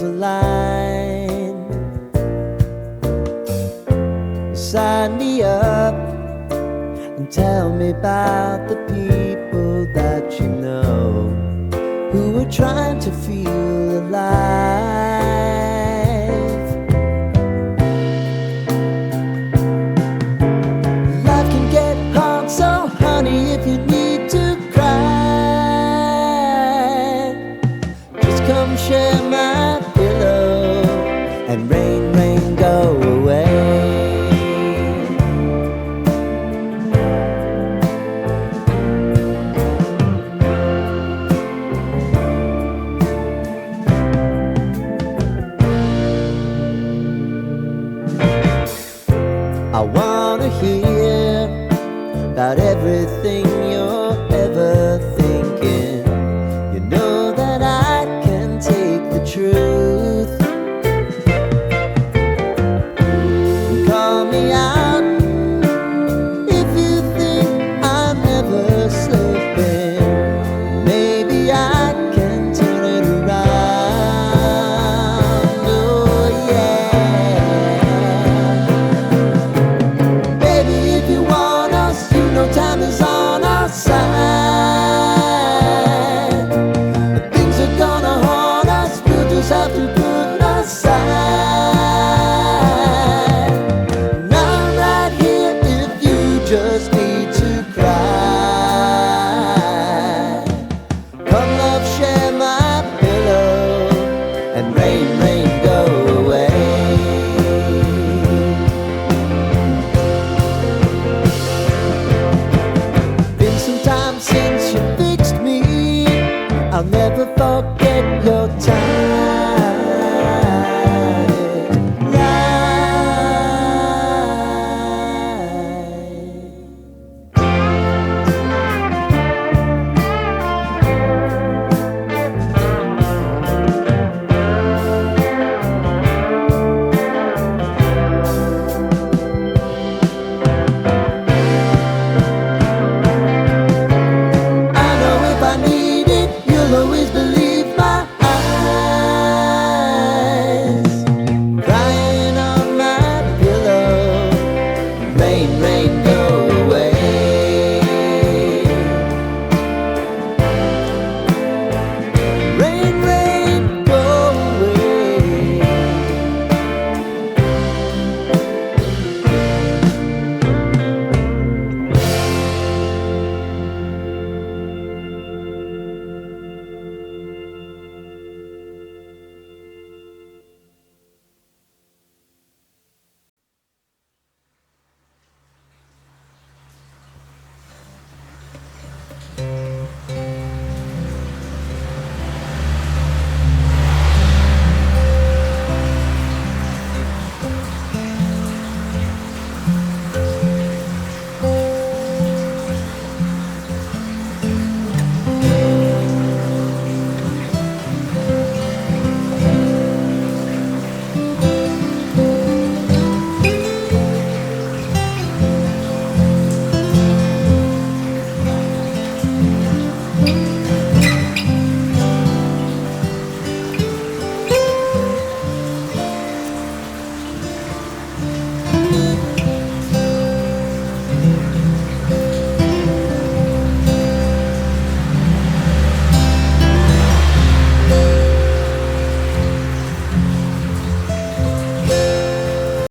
stars align. Sign me up and tell me about the people that you know who are trying to feel alive. Life can get hard, so honey, if you need to cry, just come share my pillow and rain, rain, go away. I wanna hear about everything